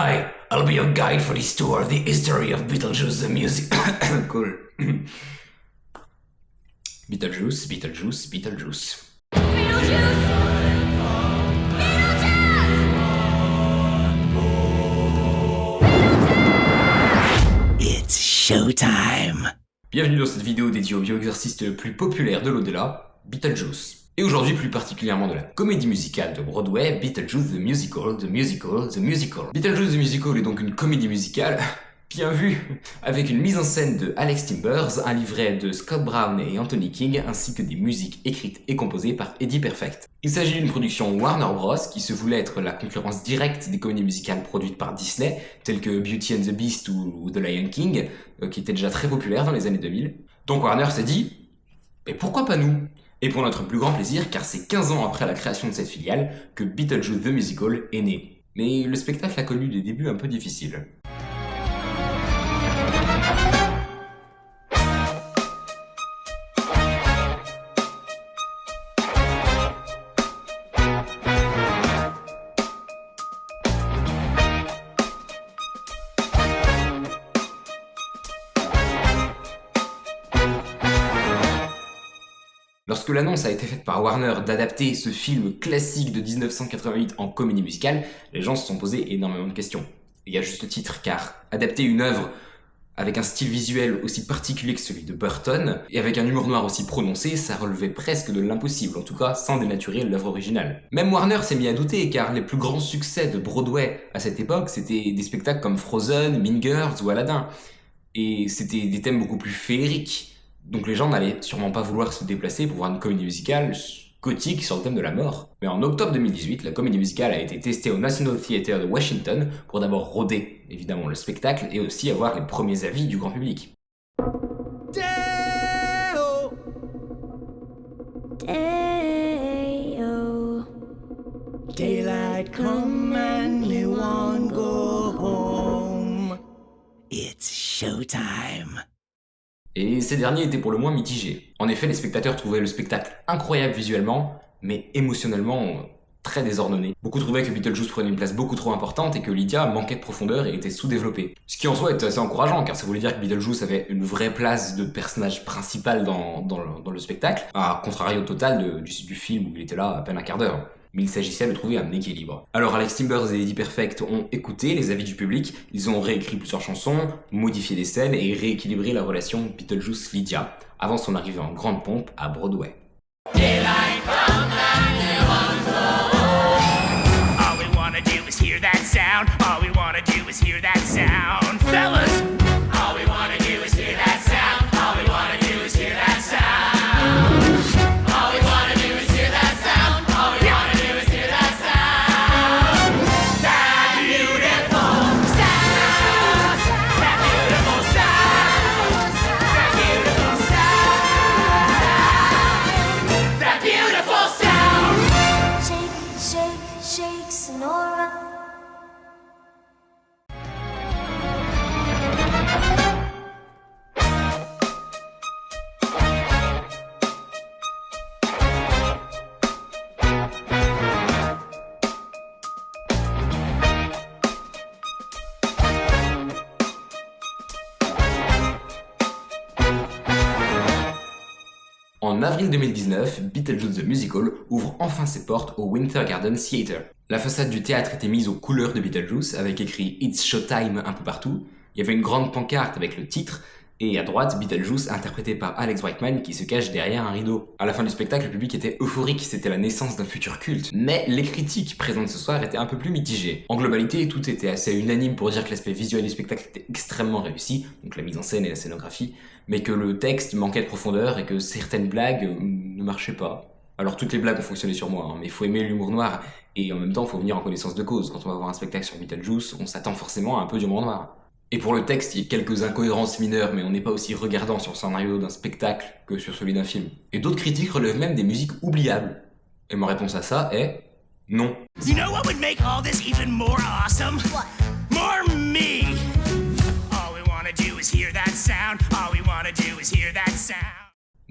Hi, I'll be your guide for this tour, the history of Beetlejuice the music. Cool. Beetlejuice, Beetlejuice, Beetlejuice. It's showtime! Bienvenue dans cette vidéo dédiée au bio-exorciste le plus populaire de l'au-delà, Beetlejuice. Et aujourd'hui plus particulièrement de la comédie musicale de Broadway, Beetlejuice the Musical, the Musical, the Musical. Beetlejuice the Musical est donc une comédie musicale, bien vue, avec une mise en scène de Alex Timbers, un livret de Scott Brown et Anthony King, ainsi que des musiques écrites et composées par Eddie Perfect. Il s'agit d'une production Warner Bros. Qui se voulait être la concurrence directe des comédies musicales produites par Disney, telles que Beauty and the Beast ou The Lion King, qui étaient déjà très populaires dans les années 2000. Donc Warner s'est dit, mais pourquoi pas nous ? Et pour notre plus grand plaisir, car c'est 15 ans après la création de cette filiale que Beetlejuice the Musical est né. Mais le spectacle a connu des débuts un peu difficiles. Lorsque l'annonce a été faite par Warner d'adapter ce film classique de 1988 en comédie musicale, les gens se sont posé énormément de questions. Et à juste titre, car adapter une œuvre avec un style visuel aussi particulier que celui de Burton, et avec un humour noir aussi prononcé, ça relevait presque de l'impossible, en tout cas sans dénaturer l'œuvre originale. Même Warner s'est mis à douter, car les plus grands succès de Broadway à cette époque, c'était des spectacles comme Frozen, Mean Girls ou Aladdin. Et c'était des thèmes beaucoup plus féeriques. Donc les gens n'allaient sûrement pas vouloir se déplacer pour voir une comédie musicale gothique sur le thème de la mort. Mais en octobre 2018, la comédie musicale a été testée au National Theatre de Washington pour d'abord roder, évidemment, le spectacle et aussi avoir les premiers avis du grand public. Deo! Deo! Daylight come and we won't go home. It's showtime. Et ces derniers étaient pour le moins mitigés. En effet, les spectateurs trouvaient le spectacle incroyable visuellement, mais émotionnellement très désordonné. Beaucoup trouvaient que Beetlejuice prenait une place beaucoup trop importante et que Lydia manquait de profondeur et était sous-développée. Ce qui en soi était assez encourageant, car ça voulait dire que Beetlejuice avait une vraie place de personnage principal dans le spectacle, à contrario total du film où il était là à peine un quart d'heure. Mais il s'agissait de trouver un équilibre. Alors Alex Timbers et Eddie Perfect ont écouté les avis du public, ils ont réécrit plusieurs chansons, modifié des scènes et rééquilibré la relation Beetlejuice-Lydia, avant son arrivée en grande pompe à Broadway. Shake, Sonora. En avril 2019, Beetlejuice the Musical ouvre enfin ses portes au Winter Garden Theatre. La façade du théâtre était mise aux couleurs de Beetlejuice, avec écrit « It's Showtime » un peu partout. Il y avait une grande pancarte avec le titre, et à droite, Beetlejuice interprété par Alex Whiteman qui se cache derrière un rideau. À la fin du spectacle, le public était euphorique, c'était la naissance d'un futur culte. Mais les critiques présentes ce soir étaient un peu plus mitigées. En globalité, tout était assez unanime pour dire que l'aspect visuel du spectacle était extrêmement réussi, donc la mise en scène et la scénographie, mais que le texte manquait de profondeur et que certaines blagues ne marchaient pas. Alors toutes les blagues ont fonctionné sur moi, mais il faut aimer l'humour noir, et en même temps il faut venir en connaissance de cause. Quand on va voir un spectacle sur Beetlejuice, on s'attend forcément à un peu d'humour noir. Et pour le texte, il y a quelques incohérences mineures, mais on n'est pas aussi regardant sur le scénario d'un spectacle que sur celui d'un film. Et d'autres critiques relèvent même des musiques oubliables. Et ma réponse à ça est non. You know what would make all this even more awesome? What? More me! All we wanna do is hear that sound. All we wanna do is hear that sound.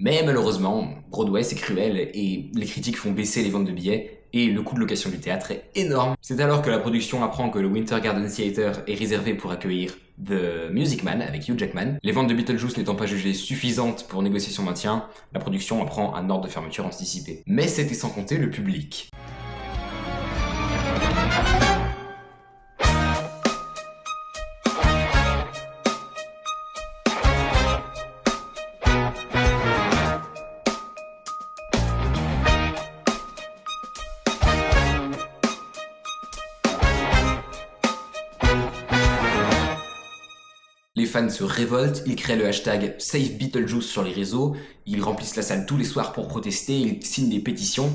Mais malheureusement, Broadway c'est cruel et les critiques font baisser les ventes de billets et le coût de location du théâtre est énorme. C'est alors que la production apprend que le Winter Garden Theatre est réservé pour accueillir The Music Man avec Hugh Jackman. Les ventes de Beetlejuice n'étant pas jugées suffisantes pour négocier son maintien, la production apprend un ordre de fermeture anticipé. Mais c'était sans compter le public. Les fans se révoltent, ils créent le hashtag Save Beetlejuice sur les réseaux, ils remplissent la salle tous les soirs pour protester, ils signent des pétitions.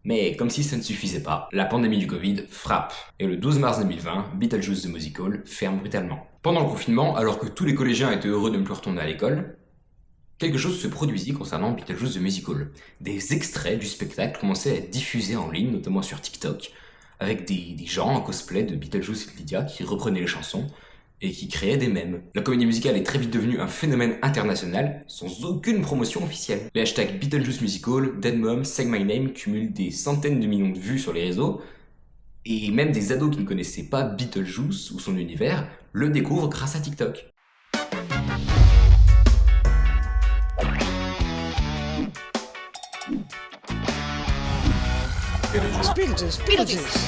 Mais comme si ça ne suffisait pas, la pandémie du Covid frappe. Et le 12 mars 2020, Beetlejuice The Musical ferme brutalement. Pendant le confinement, alors que tous les collégiens étaient heureux de ne plus retourner à l'école, quelque chose se produisit concernant Beetlejuice The Musical. Des extraits du spectacle commençaient à être diffusés en ligne, notamment sur TikTok, avec des gens en cosplay de Beetlejuice et Lydia qui reprenaient les chansons, et qui créait des mèmes. La comédie musicale est très vite devenue un phénomène international, sans aucune promotion officielle. Les hashtags Beetlejuice Musical, Dead Mom, Say My Name cumulent des centaines de millions de vues sur les réseaux, et même des ados qui ne connaissaient pas Beetlejuice ou son univers le découvrent grâce à TikTok. Beetlejuice, Beetlejuice.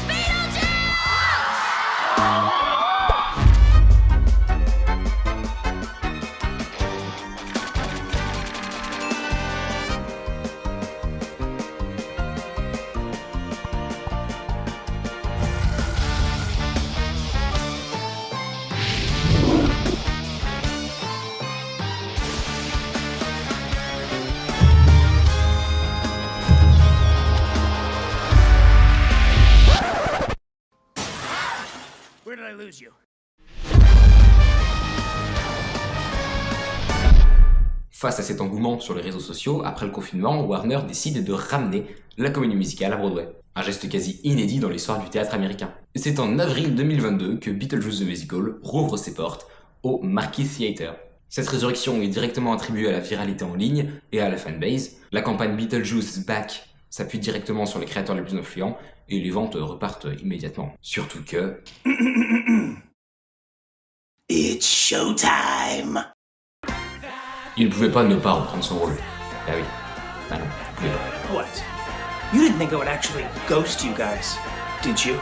Where did I lose you? Face à cet engouement sur les réseaux sociaux, après le confinement, Warner décide de ramener la comédie musicale à Broadway. Un geste quasi inédit dans l'histoire du théâtre américain. Et c'est en avril 2022 que Beetlejuice The Musical rouvre ses portes au Marquis Theatre. Cette résurrection est directement attribuée à la viralité en ligne et à la fanbase. La campagne Beetlejuice is Back s'appuie directement sur les créateurs les plus influents et les ventes repartent immédiatement. Surtout que... It's showtime! il ne pouvait pas ne pas reprendre son rôle. Ah oui. Ah non, il pouvait pas. What? You didn't think I would actually ghost you guys, did you?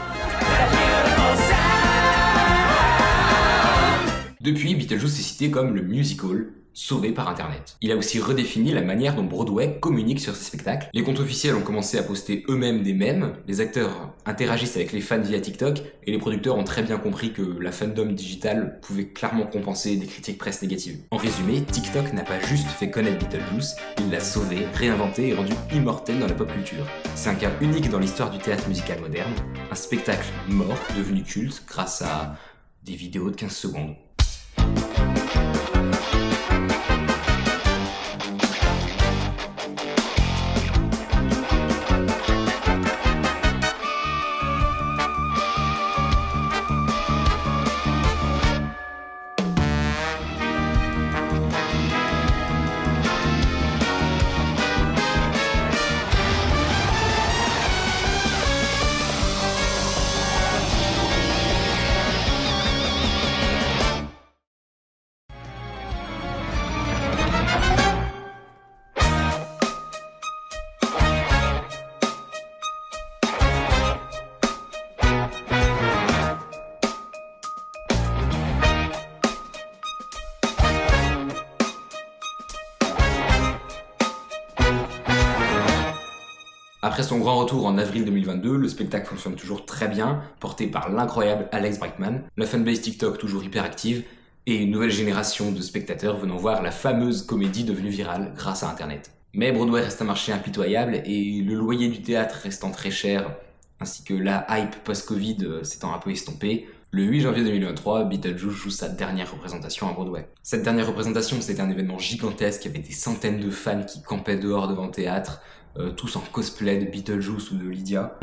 Depuis, Beetlejuice est cité comme le musical sauvé par internet. Il a aussi redéfini la manière dont Broadway communique sur ses spectacles. Les comptes officiels ont commencé à poster eux-mêmes des mèmes, les acteurs interagissent avec les fans via TikTok, et les producteurs ont très bien compris que la fandom digitale pouvait clairement compenser des critiques presse négatives. En résumé, TikTok n'a pas juste fait connaître Beetlejuice, il l'a sauvé, réinventé et rendu immortel dans la pop culture. C'est un cas unique dans l'histoire du théâtre musical moderne, un spectacle mort devenu culte grâce à des vidéos de 15 secondes. Après son grand retour en avril 2022, le spectacle fonctionne toujours très bien, porté par l'incroyable Alex Brightman, la fanbase TikTok toujours hyper active, et une nouvelle génération de spectateurs venant voir la fameuse comédie devenue virale grâce à Internet. Mais Broadway reste un marché impitoyable, et le loyer du théâtre restant très cher, ainsi que la hype post-Covid s'étant un peu estompée, le 8 janvier 2023, Beetlejuice joue sa dernière représentation à Broadway. Cette dernière représentation, c'était un événement gigantesque, il y avait des centaines de fans qui campaient dehors devant le théâtre, tous en cosplay de Beetlejuice ou de Lydia.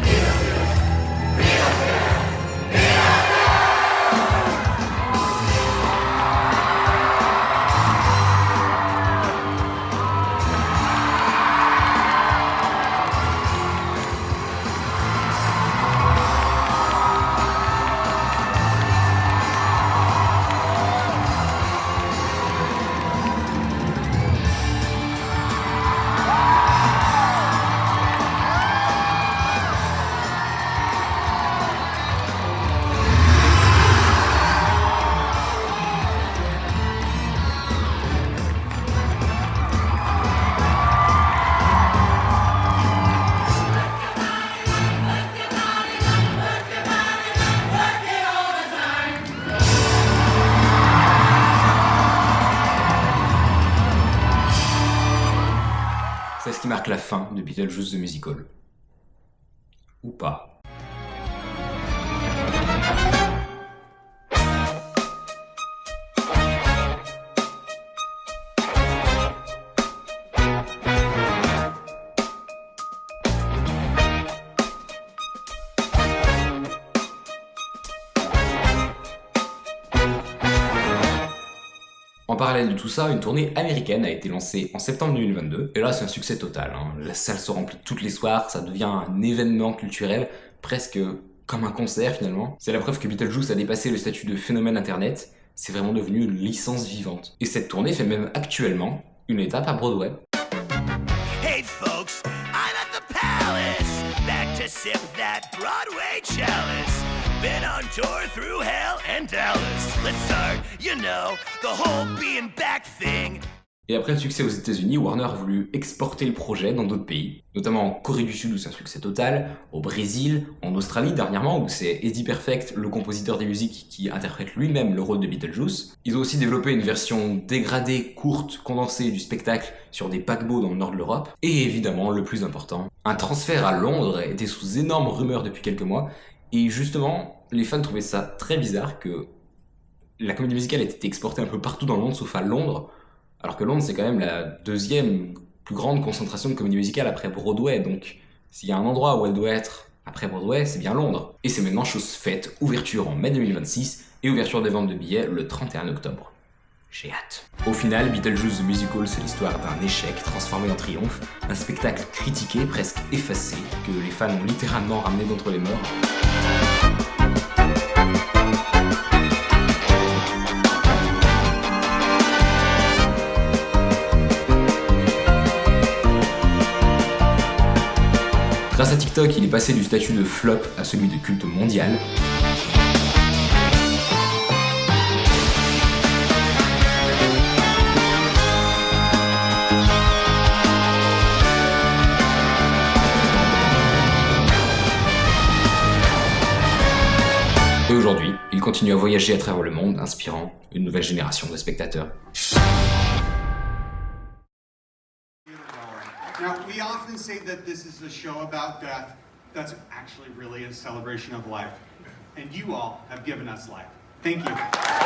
qui marque la fin de Beetlejuice the Musical. Ou pas. En parallèle de tout ça, une tournée américaine a été lancée en septembre 2022, et là c'est un succès total, hein. La salle se remplit tous les soirs, ça devient un événement culturel, presque comme un concert finalement. C'est la preuve que Beetlejuice a dépassé le statut de phénomène internet, c'est vraiment devenu une licence vivante. Et cette tournée fait même actuellement une étape à Broadway. Hey folks, I'm at the palace, back to sip that Broadway chalice. Been on tour through hell and Dallas. Let's start, you know, the whole being back thing. Et après le succès aux États-Unis, Warner a voulu exporter le projet dans d'autres pays, notamment en Corée du Sud où c'est un succès total, au Brésil, en Australie dernièrement où c'est Eddie Perfect, le compositeur des musiques, qui interprète lui-même le rôle de Beetlejuice. Ils ont aussi développé une version dégradée, courte, condensée du spectacle sur des paquebots dans le nord de l'Europe. Et évidemment, le plus important, un transfert à Londres était sous énorme rumeur depuis quelques mois, et justement, les fans trouvaient ça très bizarre que la comédie musicale ait été exportée un peu partout dans le monde sauf à Londres, alors que Londres, c'est quand même la deuxième plus grande concentration de comédie musicale après Broadway, donc s'il y a un endroit où elle doit être après Broadway, c'est bien Londres. Et c'est maintenant chose faite, ouverture en mai 2026 et ouverture des ventes de billets le 31 octobre. J'ai hâte. Au final, Beetlejuice the Musical, c'est l'histoire d'un échec transformé en triomphe, un spectacle critiqué, presque effacé, que les fans ont littéralement ramené d'entre les morts. Grâce à TikTok, il est passé du statut de flop à celui de culte mondial. Et aujourd'hui, il continue à voyager à travers le monde, inspirant une nouvelle génération de spectateurs. Now, we often say that this is a show about death. That's actually really a celebration of life. And you all have given us life. Thank you.